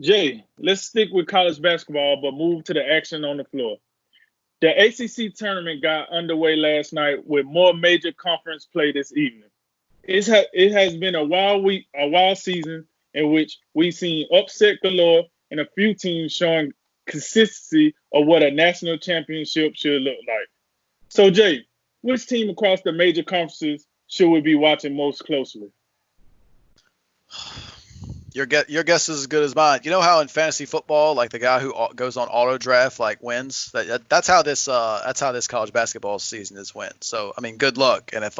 Jay, let's stick with college basketball, but move to the action on the floor. The ACC tournament got underway last night with more major conference play this evening. It has been a wild season in which we've seen upset galore and a few teams showing consistency of what a national championship should look like. So, Jay, which team across the major conferences should we be watching most closely? Your guess is as good as mine. You know how in fantasy football, like the guy who goes on auto draft like wins. That's how this college basketball season is win. So I mean, good luck. And if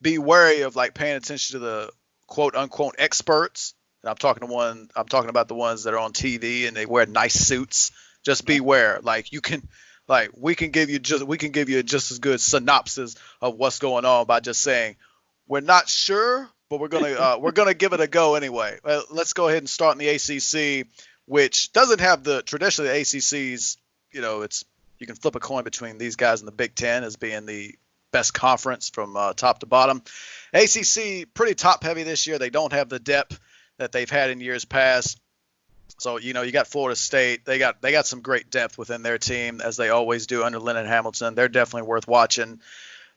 be wary of like paying attention to the quote unquote experts. And I'm talking about the ones that are on TV and they wear nice suits. Just beware. Like we can give you just as good synopsis of what's going on by just saying we're not sure, but we're gonna give it a go anyway. Let's go ahead and start in the ACC, which doesn't have traditionally the ACC's. You can flip a coin between these guys and the Big Ten as being the best conference from top to bottom. ACC pretty top heavy this year. They don't have the depth that they've had in years past. So you got Florida State. They got some great depth within their team, as they always do under Leonard Hamilton. They're definitely worth watching.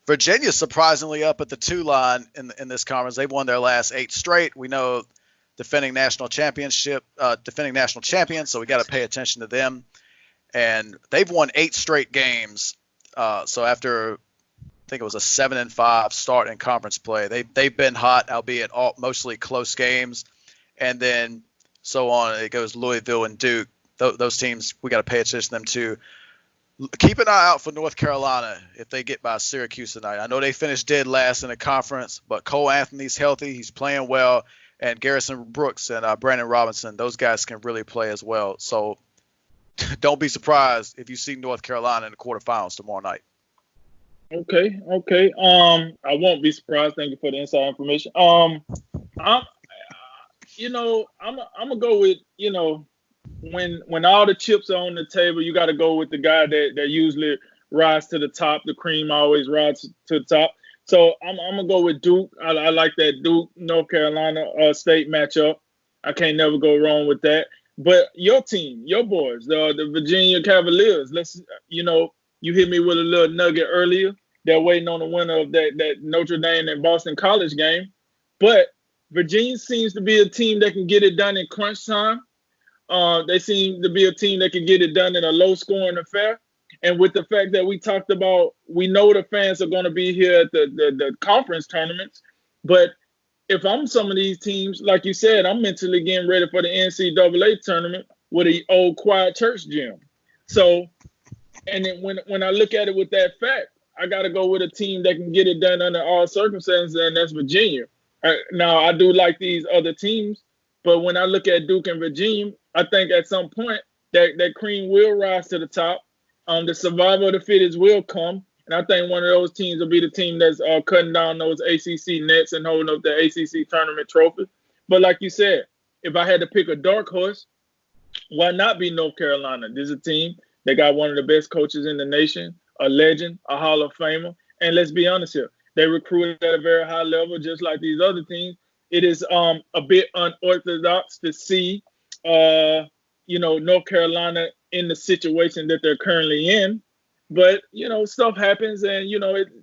Virginia's surprisingly up at the 2 line in this conference. They've won their last 8 straight. We know defending national champions, so we got to pay attention to them. And they've won 8 straight games. So after, I think it was a 7-5 start in conference play, they've been hot, albeit mostly close games. And then so on, it goes Louisville and Duke. Those teams, we got to pay attention to them too. Keep an eye out for North Carolina if they get by Syracuse tonight. I know they finished dead last in the conference, but Cole Anthony's healthy. He's playing well. And Garrison Brooks and Brandon Robinson, those guys can really play as well. So don't be surprised if you see North Carolina in the quarterfinals tomorrow night. Okay. I won't be surprised. Thank you for the inside information. I'm gonna go with, when all the chips are on the table, you got to go with the guy that usually rides to the top. The cream always rides to the top. So I'm gonna go with Duke. I like that Duke North Carolina State matchup. I can't never go wrong with that. But your team, your boys, the Virginia Cavaliers. You hit me with a little nugget earlier. They're waiting on the winner of that Notre Dame and Boston College game. But Virginia seems to be a team that can get it done in crunch time. They seem to be a team that can get it done in a low-scoring affair. And with the fact that we talked about, we know the fans are going to be here at the conference tournaments. But if I'm some of these teams, like you said, I'm mentally getting ready for the NCAA tournament with an old quiet church gym. So, and then when I look at it with that fact, I got to go with a team that can get it done under all circumstances, and that's Virginia. Now, I do like these other teams, but when I look at Duke and Virginia, I think at some point that cream will rise to the top. The survival of the fittest will come, and I think one of those teams will be the team that's cutting down those ACC nets and holding up the ACC tournament trophy. But like you said, if I had to pick a dark horse, why not be North Carolina? This is a team that got one of the best coaches in the nation, a legend, a Hall of Famer, and let's be honest here, they recruited at a very high level, just like these other teams. It is a bit unorthodox to see, North Carolina in the situation that they're currently in. But, stuff happens, and,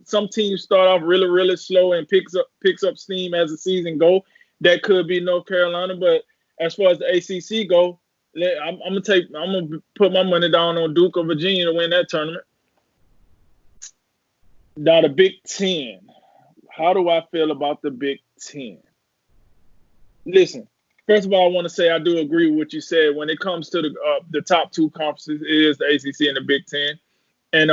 some teams start off really, really slow and picks up steam as the season goes. That could be North Carolina. But as far as the ACC go, I'm gonna put my money down on Duke or Virginia to win that tournament. Now the Big Ten. How do I feel about the Big Ten? Listen, first of all, I want to say I do agree with what you said. When it comes to the top 2 conferences, it is the ACC and the Big Ten. And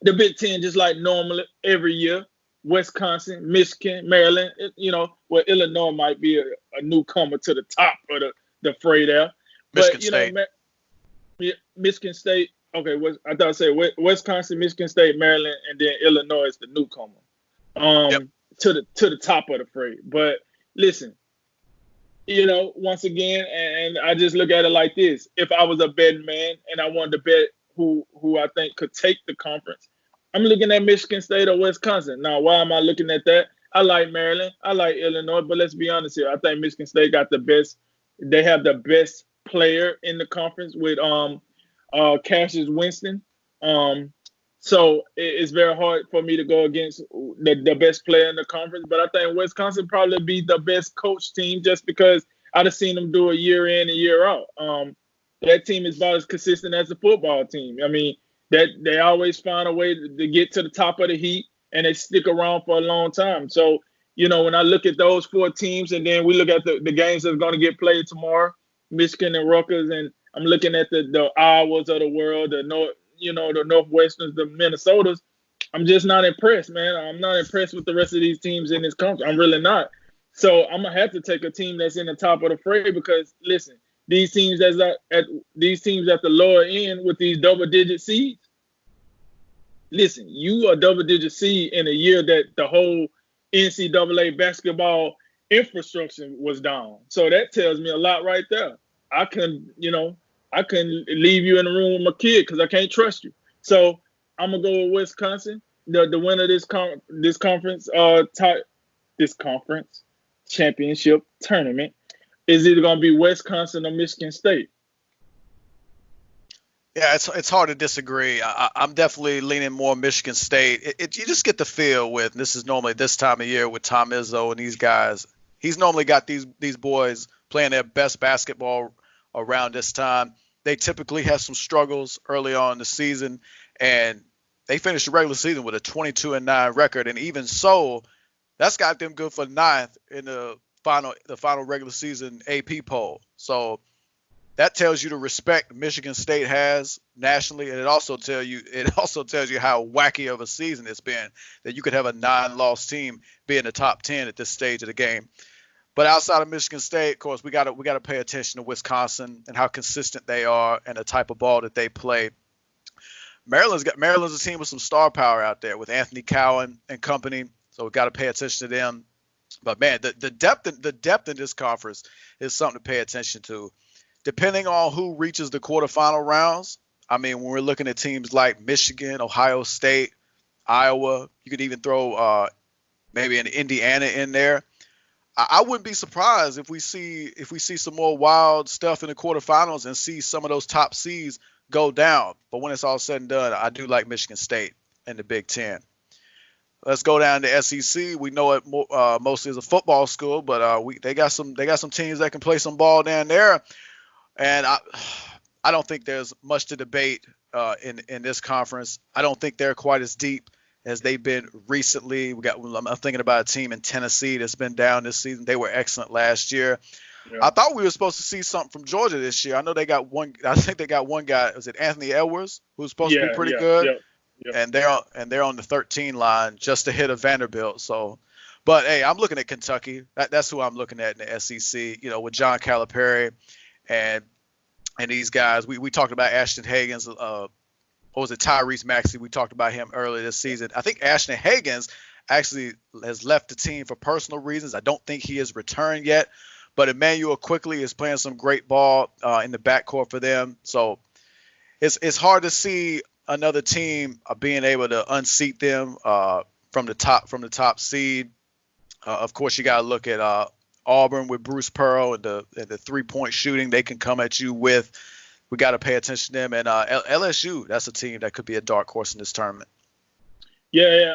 the Big Ten, just like normally every year, Wisconsin, Michigan, Maryland, Illinois might be a newcomer to the top of the fray there. Michigan State. Michigan State. Okay, I thought I said Wisconsin, Michigan State, Maryland, and then Illinois is the newcomer to the top of the fray. But listen, once again, and I just look at it like this: if I was a betting man and I wanted to bet who I think could take the conference, I'm looking at Michigan State or Wisconsin. Now, why am I looking at that? I like Maryland. I like Illinois. But let's be honest here. I think Michigan State got the best. They have the best player in the conference with Cassius Winston. Um, so it's very hard for me to go against the best player in the conference. But I think Wisconsin probably be the best coach team just because I've seen them do it year in and year out. That team is about as consistent as a football team. I mean, that they always find a way to get to the top of the heat and they stick around for a long time. So, when I look at those four teams and then we look at the games that's going to get played tomorrow, Michigan and Rutgers, and I'm looking at the Iowas of the world, the Northwesterns, the Minnesotas. I'm just not impressed, man. I'm not impressed with the rest of these teams in this country. I'm really not. So I'm gonna have to take a team that's in the top of the fray because listen, these teams at the lower end with these double-digit seeds. Listen, you are double-digit seed in a year that the whole NCAA basketball infrastructure was down. So that tells me a lot right there. I couldn't leave you in the room with my kid because I can't trust you. So I'm gonna go with Wisconsin. The winner of this conference championship tournament is either gonna be Wisconsin or Michigan State. Yeah, it's hard to disagree. I'm definitely leaning more Michigan State. You just get the feel with, and this is normally this time of year with Tom Izzo and these guys. He's normally got these boys playing their best basketball around this time. They typically have some struggles early on in the season, and they finished the regular season with a 22-9 record, and even so, that's got them good for ninth in the final regular season AP poll. So that tells you the respect Michigan State has nationally, and it also tells you how wacky of a season it's been that you could have a 9-loss team be in the top 10 at this stage of the game. But outside of Michigan State, of course, we got to pay attention to Wisconsin and how consistent they are and the type of ball that they play. Maryland's a team with some star power out there with Anthony Cowan and company, so we got to pay attention to them. But man, the depth in this conference is something to pay attention to. Depending on who reaches the quarterfinal rounds, I mean, when we're looking at teams like Michigan, Ohio State, Iowa, you could even throw maybe an Indiana in there. I wouldn't be surprised if we see some more wild stuff in the quarterfinals and see some of those top seeds go down. But when it's all said and done, I do like Michigan State in the Big Ten. Let's go down to SEC. We know it mostly as a football school, but they got some teams that can play some ball down there. And I don't think there's much to debate in this conference. I don't think they're quite as deep as they've been recently. I'm thinking about a team in Tennessee that's been down this season. They were excellent last year. Yeah. I thought we were supposed to see something from Georgia this year. I know they got one. I think they got one guy. Was it Anthony Edwards, who's supposed to be pretty good? Yeah. And they're on the 13 line just ahead of Vanderbilt. So, but hey, I'm looking at Kentucky. That's who I'm looking at in the SEC. With John Calipari and these guys. We talked about Ashton Hagans. Or was it Tyrese Maxey? We talked about him earlier this season. I think Ashton Hagans actually has left the team for personal reasons. I don't think he has returned yet. But Emmanuel Quickly is playing some great ball in the backcourt for them. So it's hard to see another team being able to unseat them from the top seed. Of course, you got to look at Auburn with Bruce Pearl and the 3-point shooting they can come at you with. We got to pay attention to them. And LSU, that's a team that could be a dark horse in this tournament. Yeah.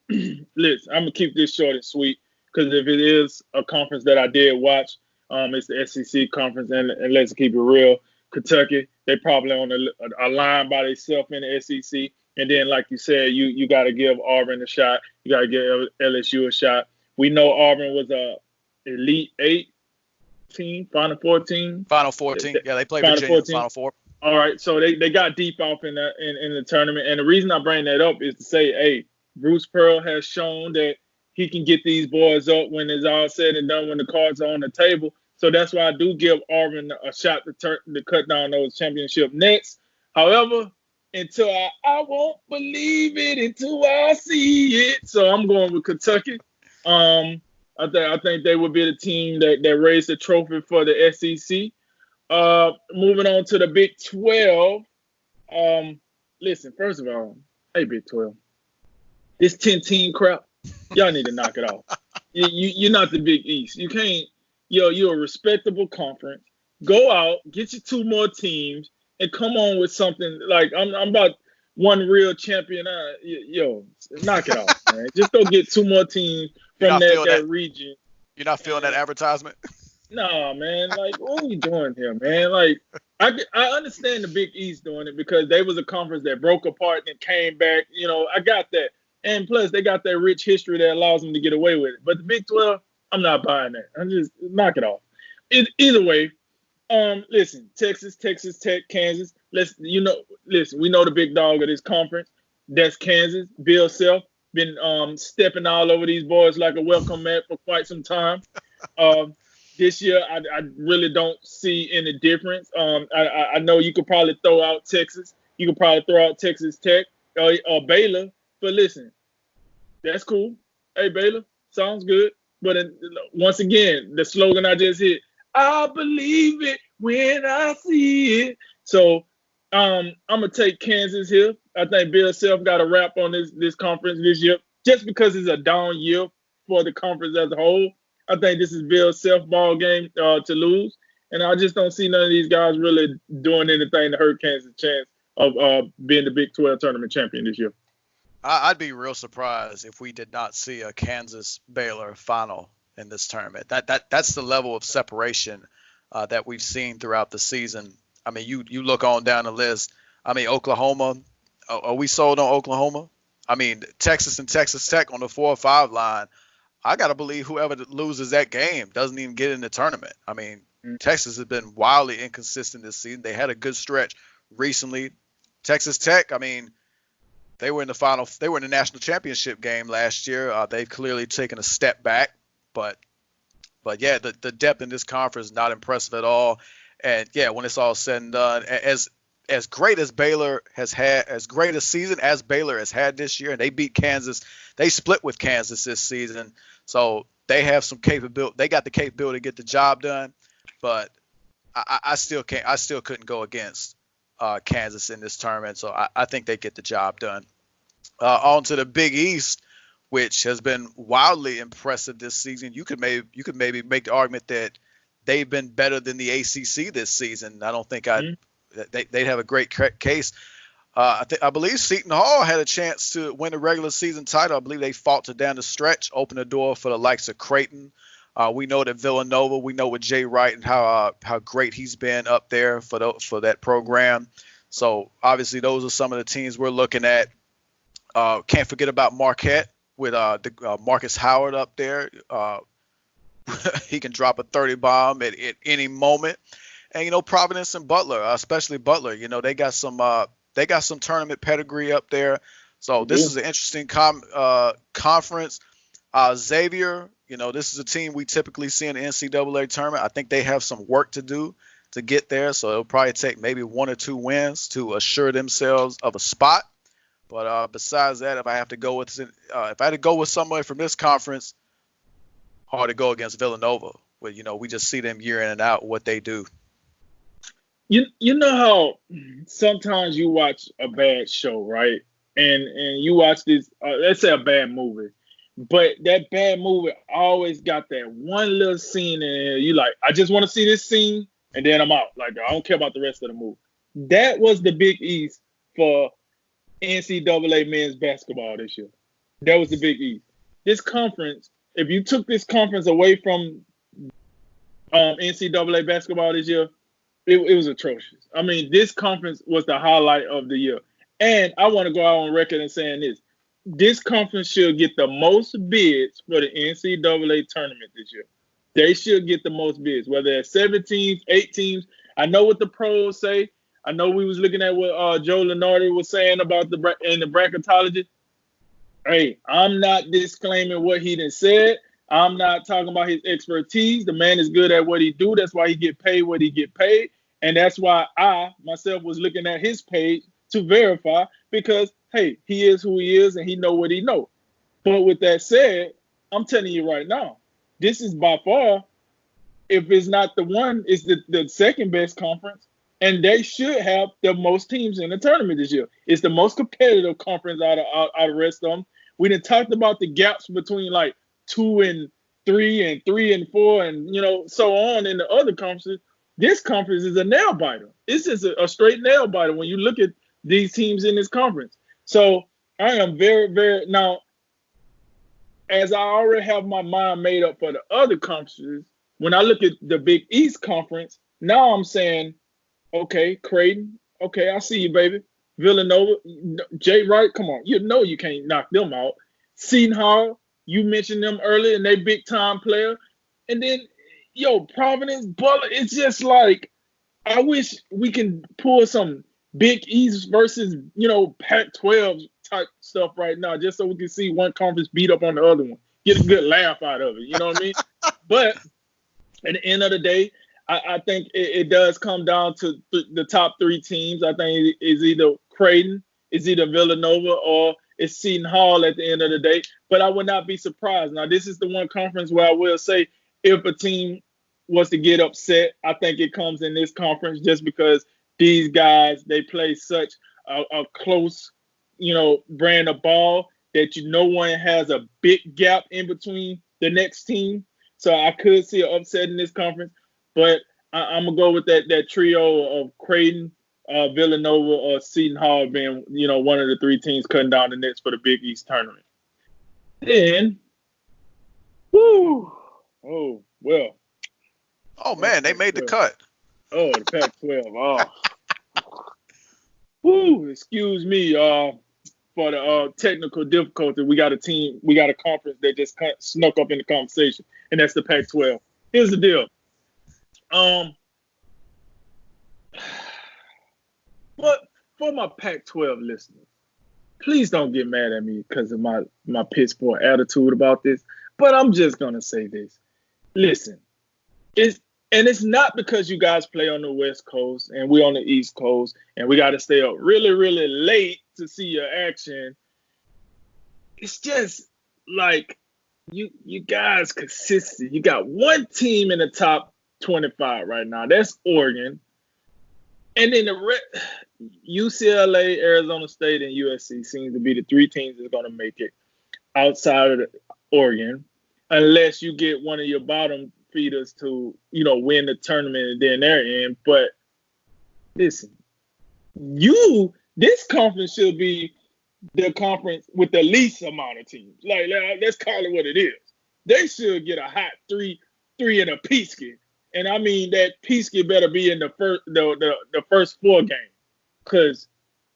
Listen, I'm going to keep this short and sweet because if it is a conference that I did watch, it's the SEC conference. And let's keep it real. Kentucky, they probably on a line by themselves in the SEC. And then, like you said, you got to give Auburn a shot. You got to give LSU a shot. We know Auburn was a Elite 8 team, Final 14. Final 14. Yeah, they played Virginia in Final 4. All right, so they got deep off in the tournament. And the reason I bring that up is to say, hey, Bruce Pearl has shown that he can get these boys up when it's all said and done, when the cards are on the table. So that's why I do give Auburn a shot to cut down those championship nets. However, until I won't believe it until I see it. So I'm going with Kentucky. I think they would be the team that raised the trophy for the SEC. Moving on to the Big 12. Listen, first of all, hey, Big 12. This 10-team crap, Y'all need to knock it off. You're not the Big East. You can't. You're a respectable conference. Go out, get you two more teams, and come on with something like I'm about one real champion. Knock it off, man. Just go get two more teams You're from not feeling that. that region. You're not feeling that advertisement. Nah, man. Like, what are we doing here, man? Like, I understand the Big East doing it because they was a conference that broke apart and came back. I got that. And plus, they got that rich history that allows them to get away with it. But the Big 12, I'm not buying that. I'm just knock it off. Either way, listen, Texas Tech, Kansas. Listen, we know the big dog of this conference. That's Kansas. Bill Self been stepping all over these boys like a welcome mat for quite some time. This year, I really don't see any difference. I know you could probably throw out Texas. You could probably throw out Texas Tech or Baylor. But listen, that's cool. Hey, Baylor, sounds good. But once again, the slogan I just hit, I believe it when I see it. So I'm going to take Kansas here. I think Bill Self got a wrap on this conference this year just because it's a down year for the conference as a whole. I think this is Bill's self-ball game to lose. And I just don't see none of these guys really doing anything to hurt Kansas' chance of being the Big 12 tournament champion this year. I'd be real surprised if we did not see a Kansas-Baylor final in this tournament. That's the level of separation that we've seen throughout the season. I mean, you look on down the list. I mean, Oklahoma. Are we sold on Oklahoma? I mean, Texas and Texas Tech on the 4 or 5 line. I got to believe whoever loses that game doesn't even get in the tournament. I mean, Texas has been wildly inconsistent this season. They had a good stretch recently. Texas Tech, I mean, they were in the national championship game last year. They've clearly taken a step back, but yeah, the depth in this conference is not impressive at all. And yeah, when it's all said and done, as great as Baylor has had, as great a season as Baylor has had this year, and they beat Kansas, they split with Kansas this season, so they have some capability. They got the capability to get the job done, but I still couldn't go against Kansas in this tournament, so I think they get the job done. On to the Big East, which has been wildly impressive this season. You could maybe make the argument that they've been better than the ACC this season. I don't think they'd have a great case. I believe Seton Hall had a chance to win the regular season title. I believe they faltered down the stretch, opened the door for the likes of Creighton. We know that Villanova, we know with Jay Wright and how great he's been up there for that program. So obviously those are some of the teams we're looking at. Can't forget about Marquette with Marcus Howard up there. He can drop a 30 bomb at any moment. And Providence and Butler, especially Butler, they got some tournament pedigree up there. So this is an interesting conference. Xavier, this is a team we typically see in the NCAA tournament. I think they have some work to do to get there. So it'll probably take maybe 1 or 2 wins to assure themselves of a spot. But besides that, if I had to go with somebody from this conference, hard to go against Villanova. But we just see them year in and out what they do. You know how sometimes you watch a bad show, right? And you watch this, let's say a bad movie, but that bad movie always got that one little scene in there. You like, I just want to see this scene, and then I'm out. Like, I don't care about the rest of the movie. That was the Big East for NCAA men's basketball this year. That was the Big East. This conference, if you took this conference away from NCAA basketball this year, it was atrocious. I mean, this conference was the highlight of the year. And I want to go out on record and saying this. This conference should get the most bids for the NCAA tournament this year. They should get the most bids, whether it's 7 teams, 8 teams. I know what the pros say. I know we was looking at what Joe Lenardi was saying about the bracketology. Hey, I'm not disclaiming what he done said. I'm not talking about his expertise. The man is good at what he do. That's why he get paid what he get paid. And that's why I, myself, was looking at his page to verify because, hey, he is who he is and he know what he know. But with that said, I'm telling you right now, this is by far, if it's not the one, it's the second best conference. And they should have the most teams in the tournament this year. It's the most competitive conference out of the rest of them. We done talked about the gaps between like 2 and 3 and 3 and 4 and so on in the other conferences. This conference is a nail biter. It's just a straight nail biter when you look at these teams in this conference. So I am very, very now. As I already have my mind made up for the other conferences, when I look at the Big East Conference, now I'm saying, okay, Creighton, okay, I see you, baby. Villanova, Jay Wright, come on, you can't knock them out. Seton Hall, you mentioned them earlier, and they big time player. And then, Providence, Butler, it's just like, I wish we can pull some Big East versus, Pac-12 type stuff right now, just so we can see one conference beat up on the other one. Get a good laugh out of it, you know what I mean? But at the end of the day, I think it does come down to the top 3 teams. I think it's either Creighton, it's either Villanova, or it's Seton Hall at the end of the day. But I would not be surprised. Now, this is the one conference where I will say if a team was to get upset, I think it comes in this conference just because these guys, they play such a close, brand of ball that no one has a big gap in between the next team. So I could see an upset in this conference, but I'm gonna go with that trio of Creighton, Villanova, or Seton Hall being, one of the 3 teams cutting down the nets for the Big East tournament. Then, oh man, they made the cut. Oh, the Pac-12. Oh, excuse me, for the technical difficulty. We got a conference that just snuck up in the conversation, and that's the Pac-12. Here's the deal. But for my Pac-12 listeners, please don't get mad at me because of my piss poor attitude about this. But I'm just gonna say this. Listen, it's not because you guys play on the West Coast and we on the East Coast and we got to stay up really, really late to see your action. It's just like you guys consistent. You got one team in the top 25 right now. That's Oregon. And then UCLA, Arizona State, and USC seems to be the 3 teams that's going to make it outside of Oregon, unless you get one of your bottom feeders to, win the tournament and then they're in. But listen, this conference should be the conference with the least amount of teams. Like, let's call it what it is. They should get a hot 3 in a Peasky. And I mean that Peasky better be in the first 4 games. Because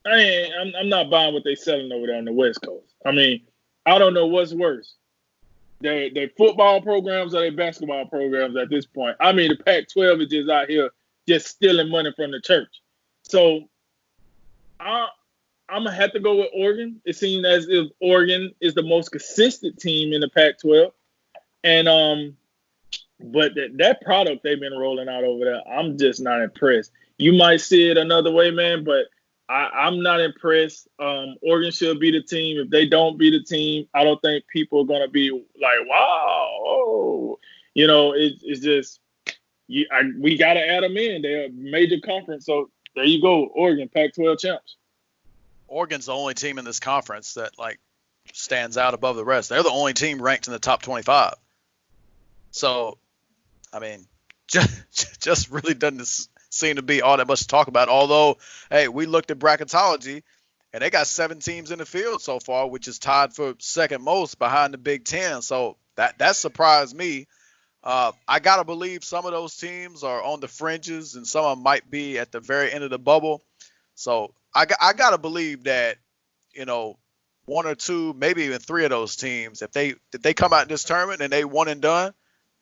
I'm not buying what they selling over there on the West Coast. I mean, I don't know what's worse. They football programs or their basketball programs at this point. I mean, the Pac-12 is just out here just stealing money from the church. So I'm going to have to go with Oregon. It seems as if Oregon is the most consistent team in the Pac-12. And but that product they've been rolling out over there, I'm just not impressed. You might see it another way, man, but I'm not impressed. Oregon should be the team. If they don't be the team, I don't think people are going to be like, wow. It's just we got to add them in. They're a major conference. So there you go, Oregon, Pac-12 champs. Oregon's the only team in this conference that, stands out above the rest. They're the only team ranked in the top 25. So, I mean, just really doesn't seem to be all that much to talk about. Although, hey, we looked at bracketology, and they got 7 teams in the field so far, which is tied for second most behind the Big Ten. So that surprised me. I got to believe some of those teams are on the fringes, and some of them might be at the very end of the bubble. So I got to believe that, 1 or 2, maybe even 3 of those teams, if they come out in this tournament and they one and done,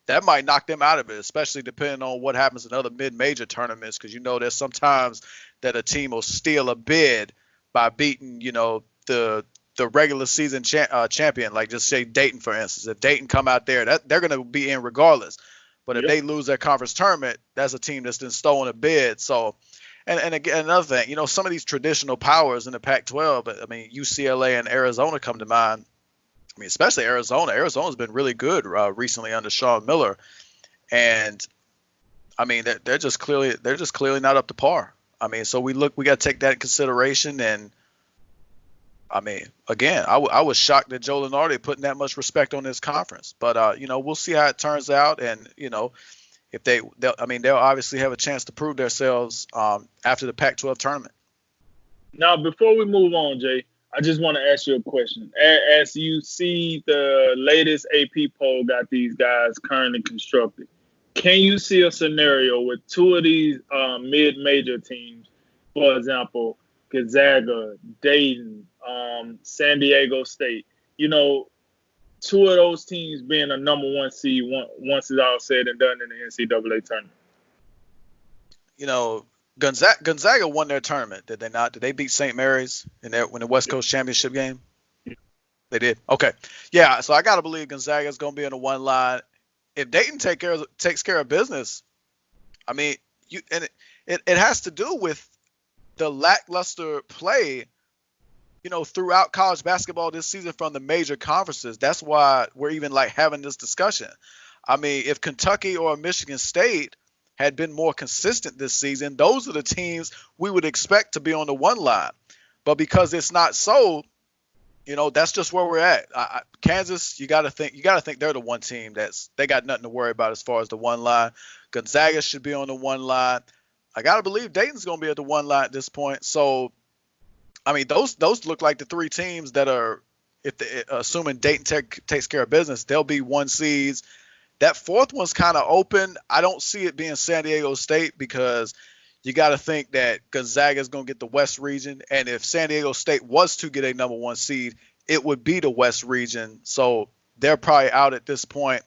that might knock them out of it, especially depending on what happens in other mid-major tournaments, because there's sometimes that a team will steal a bid by beating, the regular season champion, like just say Dayton, for instance. If Dayton come out there, they're going to be in regardless. But if they lose their conference tournament, that's a team that's been stolen a bid. So, and again, another thing, some of these traditional powers in the Pac-12, I mean, UCLA and Arizona come to mind. I mean, especially Arizona. Arizona's been really good recently under Sean Miller, and I mean they're just clearly not up to par. I mean, so we got to take that in consideration, and I mean, again, I was shocked that Joe Lunardi putting that much respect on this conference. But we'll see how it turns out, and if they'll obviously have a chance to prove themselves after the Pac-12 tournament. Now, before we move on, Jay, I just want to ask you a question. As you see the latest AP poll got these guys currently constructed, can you see a scenario with two of these mid-major teams, for example, Gonzaga, Dayton, San Diego State, two of those teams being a number one seed once it's all said and done in the NCAA tournament? Gonzaga won their tournament, did they not? Did they beat St. Mary's in the West Coast Championship game? They did. Okay. Yeah, so I got to believe Gonzaga is going to be in the one line. If Dayton takes care of business, I mean, it has to do with the lackluster play, throughout college basketball this season from the major conferences. That's why we're even having this discussion. I mean, if Kentucky or Michigan State had been more consistent this season, those are the teams we would expect to be on the one line. But because it's not so, that's just where we're at. Kansas, you got to think they're the one team they got nothing to worry about as far as the one line. Gonzaga should be on the one line. I got to believe Dayton's going to be at the one line at this point. So, I mean, those look like the three teams that are, assuming Dayton takes care of business, they'll be one seeds. That fourth one's kind of open. I don't see it being San Diego State because you got to think that Gonzaga is going to get the West region. And if San Diego State was to get a number one seed, it would be the West region. So they're probably out at this point.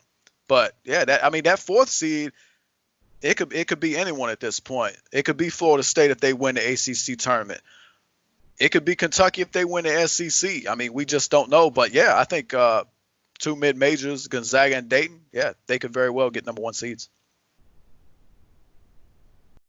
But yeah, that fourth seed, it could be anyone at this point. It could be Florida State if they win the ACC tournament. It could be Kentucky if they win the SEC. I mean, we just don't know. But yeah, I think two mid-majors, Gonzaga and Dayton, yeah, they could very well get number one seeds.